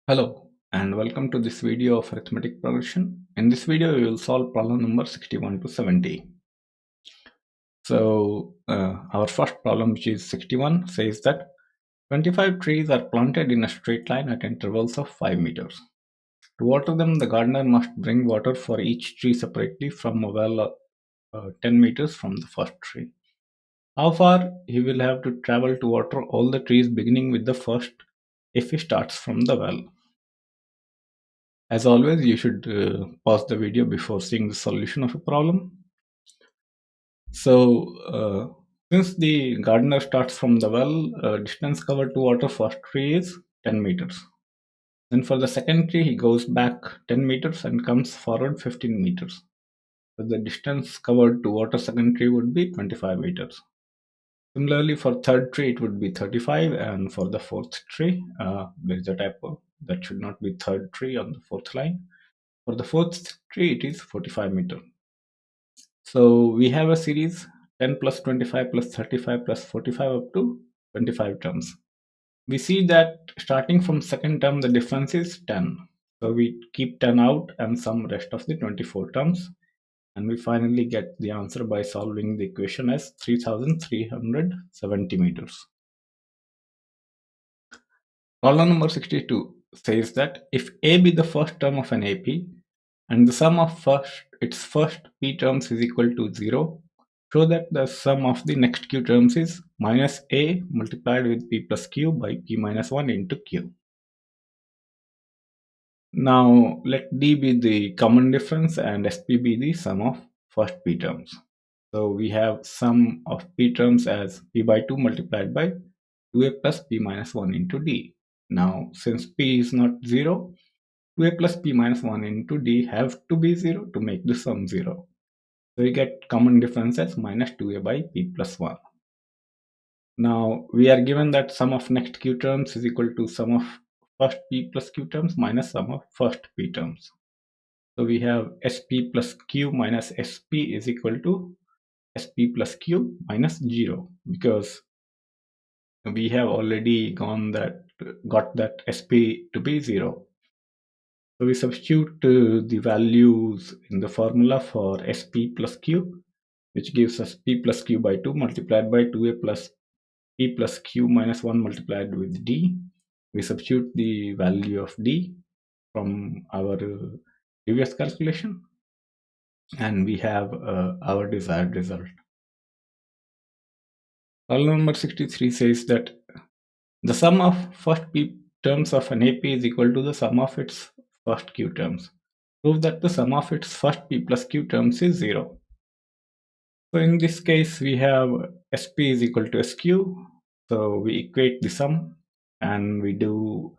Hello and welcome to this video of arithmetic progression. In this video, we will solve problem number 61 to 70. So our first problem, which is 61, says that 25 trees are planted in a straight line at intervals of 5 meters. To water them, the gardener must bring water for each tree separately from a well 10 meters from the first tree. How far he will have to travel to water all the trees beginning with the first if he starts from the well? As always, you should pause the video before seeing the solution of a problem. Since the gardener starts from the well, distance covered to water first tree is 10 meters. Then for the second tree, he goes back 10 meters and comes forward 15 meters. So the distance covered to water second tree would be 25 meters. Similarly, for third tree, it would be 35, and for the fourth tree, there is a typo. That should not be third tree on the fourth line. For the fourth tree, it is 45 meter. So we have a series 10 plus 25 plus 35 plus 45 up to 25 terms. We see that starting from second term, the difference is 10. So we keep 10 out and sum rest of the 24 terms. And we finally get the answer by solving the equation as 3370 meters. Problem number 62 says that if A be the first term of an AP and the sum of its first P terms is equal to 0, show that the sum of the next Q terms is minus A multiplied with P plus Q by P minus 1 into Q. Now let D be the common difference and SP be the sum of first P terms. So we have sum of P terms as P by 2 multiplied by 2A plus P minus 1 into D. Now since P is not 0, 2A plus P minus 1 into D have to be 0 to make the sum 0. So we get common difference as minus 2A by P plus 1. Now we are given that sum of next Q terms is equal to sum of first P plus Q terms minus sum of first P terms. So we have SP plus Q minus SP is equal to SP plus Q minus 0 because we have already got that SP to be 0. So we substitute the values in the formula for SP plus Q, which gives us P plus Q by 2 multiplied by 2A plus P plus Q minus 1 multiplied with D. We substitute the value of D from our previous calculation and we have our desired result. Problem number 63 says that the sum of first P terms of an AP is equal to the sum of its first Q terms. Prove that the sum of its first P plus Q terms is 0. So in this case, we have SP is equal to SQ. So we equate the sum and we do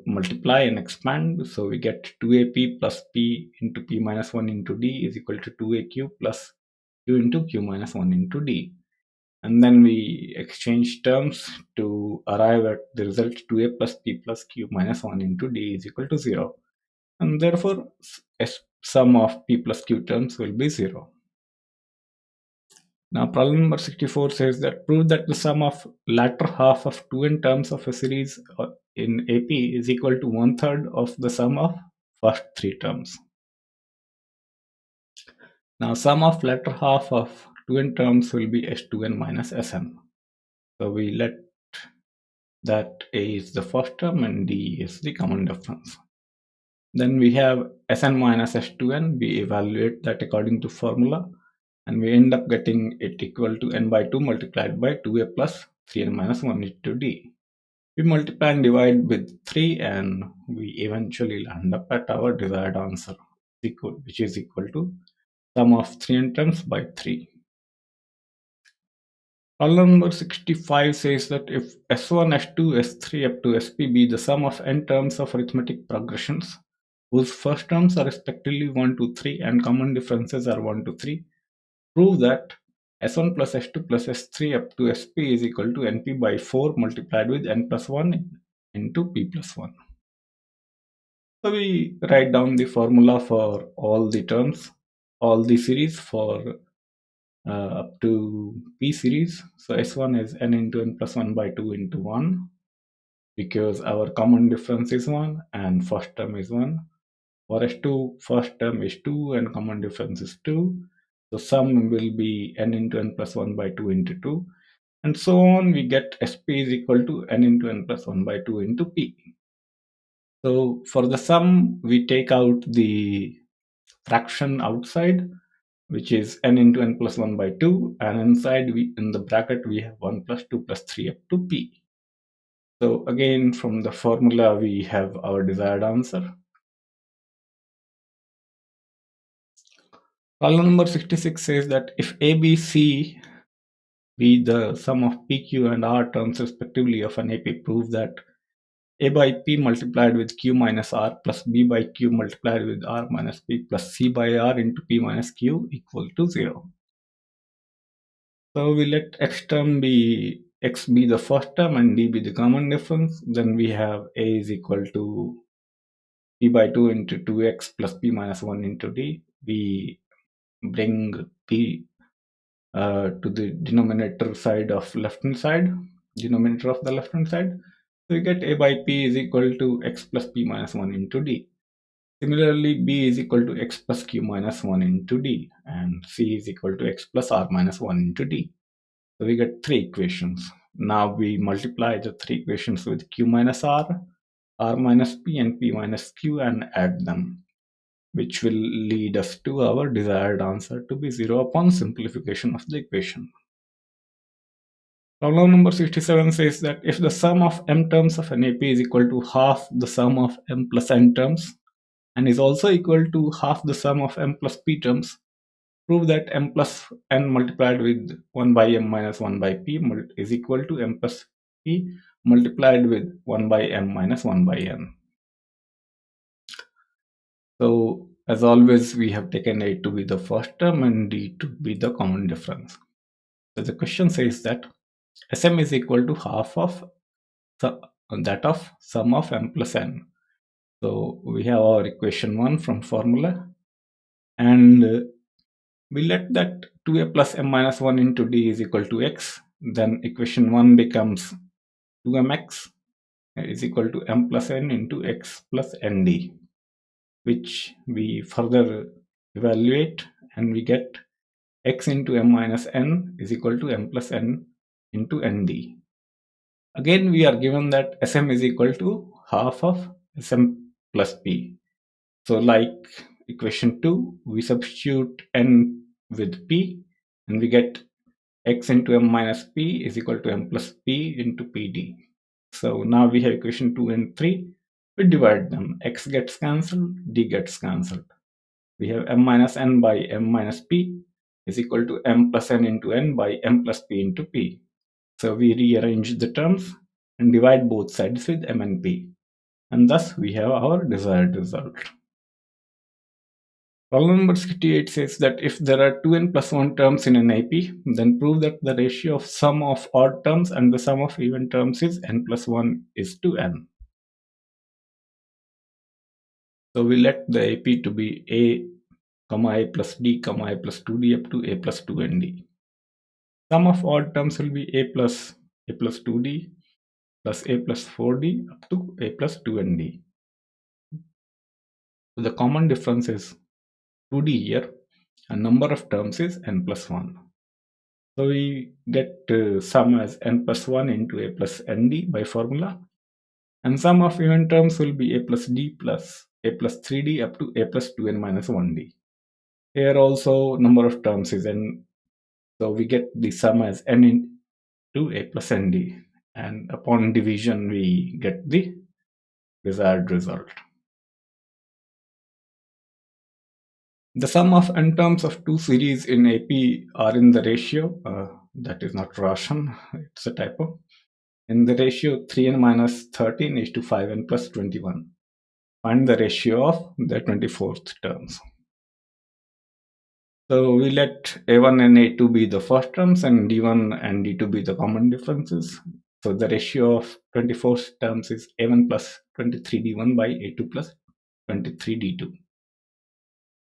multiply and expand. So we get 2AP plus P into P minus 1 into D is equal to 2AQ plus Q into Q minus 1 into D. And then we exchange terms to arrive at the result 2A plus P plus Q minus 1 into D is equal to 0. And therefore, sum of P plus Q terms will be 0. Now problem number 64 says that prove that the sum of latter half of 2n terms of a series in AP is equal to 1/3 of the sum of first 3 terms. Now sum of latter half of 2n terms will be S2n minus Sn. So we let that A is the first term and D is the common difference. Then we have Sn minus S2n, we evaluate that according to formula and we end up getting it equal to n by 2 multiplied by 2A plus 3n minus 1 into D. We multiply and divide with 3 and we eventually land up at our desired answer, which is equal to sum of 3n terms by 3. Problem number 65 says that if S1, S2, S3 up to SP be the sum of n terms of arithmetic progressions, whose first terms are respectively 1 to 3 and common differences are 1 to 3, prove that S1 plus S2 plus S3 up to SP is equal to NP by 4 multiplied with n plus 1 into P plus 1. So we write down the formula for all the terms, all the series for up to P series. So S1 is n into n plus 1 by 2 into 1. because our common difference is 1 and first term is 1. For S2, first term is 2 and common difference is 2. So sum will be n into n plus 1 by 2 into 2. And so on, we get Sp is equal to n into n plus 1 by 2 into P. So for the sum, we take out the fraction outside, which is n into n plus 1 by 2, and inside we in the bracket we have 1 plus 2 plus 3 up to P. So again, from the formula, we have our desired answer. Problem number 66 says that if A, B, C be the sum of P, Q, and R terms respectively of an AP, prove that A by P multiplied with Q minus R plus B by Q multiplied with R minus P plus C by R into P minus Q equal to 0. So we let x term be x be the first term and d be the common difference. Then we have A is equal to P by 2 into 2x plus P minus 1 into d. We bring P to the denominator side of left hand side, denominator of the left hand side. So we get A by P is equal to x plus P minus 1 into d. Similarly, B is equal to x plus Q minus 1 into d, and C is equal to x plus R minus 1 into d. So we get three equations. Now we multiply the three equations with Q minus R minus P, and P minus Q and add them, which will lead us to our desired answer to be 0 upon simplification of the equation. Problem number 67 says that if the sum of m terms of an AP is equal to half the sum of m plus n terms and is also equal to half the sum of m plus p terms, prove that m plus n multiplied with 1 by m minus 1 by p is equal to m plus p multiplied with 1 by m minus 1 by n. So as always, we have taken a to be the first term and d to be the common difference. So the question says that Sm is equal to half of that of sum of m plus n. So we have our equation 1 from formula, and we let that 2a plus m minus 1 into d is equal to x. Then equation 1 becomes 2mx is equal to m plus n into x plus nd, which we further evaluate, and we get x into m minus n is equal to m plus n into nd. Again, we are given that Sm is equal to half of Sm plus p. So like equation 2, we substitute n with p and we get x into m minus p is equal to m plus p into pd. So now we have equation 2 and 3. We divide them. X gets cancelled, d gets cancelled. We have m minus n by m minus p is equal to m plus n into n by m plus p into p. So we rearrange the terms and divide both sides with m and p. And thus we have our desired result. Problem number 68 says that if there are 2n plus 1 terms in an AP, then prove that the ratio of sum of odd terms and the sum of even terms is n plus 1 is to n. So we let the AP to be a, comma a plus d, comma a plus 2d up to a plus 2nd. Sum of odd terms will be a plus 2d plus a plus 4d up to a plus 2nd. So the common difference is 2d here, and number of terms is n plus 1. So we get sum as n plus 1 into a plus nd by formula, and sum of even terms will be a plus d plus a plus 3d up to a plus 2n minus 1d. Here also number of terms is n, so we get the sum as n into a plus nd, and upon division we get the desired result. The sum of n terms of two series in AP are in the ratio, that is not Russian, it's a typo. In the ratio 3n minus 13 is to 5n plus 21. Find the ratio of the 24th terms. So we let a1 and a2 be the first terms and d1 and d2 be the common differences. So the ratio of 24th terms is a1 plus 23d1 by a2 plus 23d2.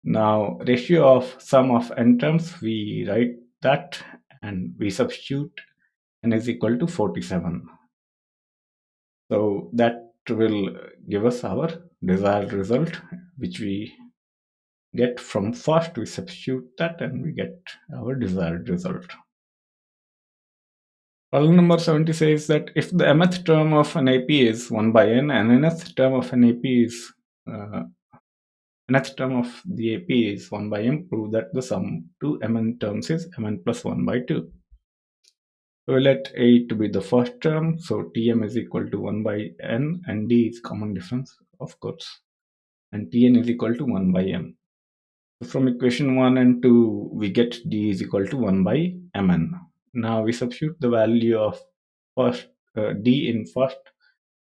Now ratio of sum of n terms, we write that and we substitute n is equal to 47. So that will give us our desired result, which we get from first. We substitute that and we get our desired result. Problem number 70 says that if the mth term of an AP is 1 by n and nth term of an AP is nth term of the AP is 1 by m, prove that the sum to mn terms is mn plus 1 by 2. So we let A to be the first term, so Tm is equal to 1 by n, and D is common difference, of course, and Tn is equal to 1 by m. So from equation 1 and 2, we get D is equal to 1 by mn. Now we substitute the value of first D in first,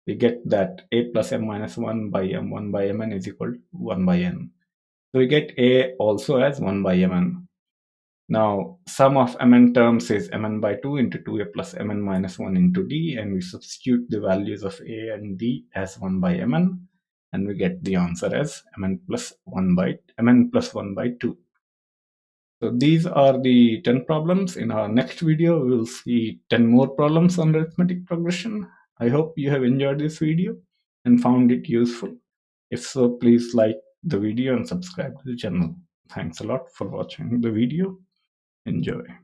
we get that A plus m minus 1 by m, 1 by mn is equal to 1 by n. So we get A also as 1 by mn. Now, sum of mn terms is mn by 2 into 2a plus mn minus 1 into d, and we substitute the values of a and d as 1 by mn, and we get the answer as mn plus 1 by 2. So these are the 10 problems. In our next video, we will see 10 more problems on arithmetic progression. I hope you have enjoyed this video and found it useful. If so, please like the video and subscribe to the channel. Thanks a lot for watching the video. Enjoy.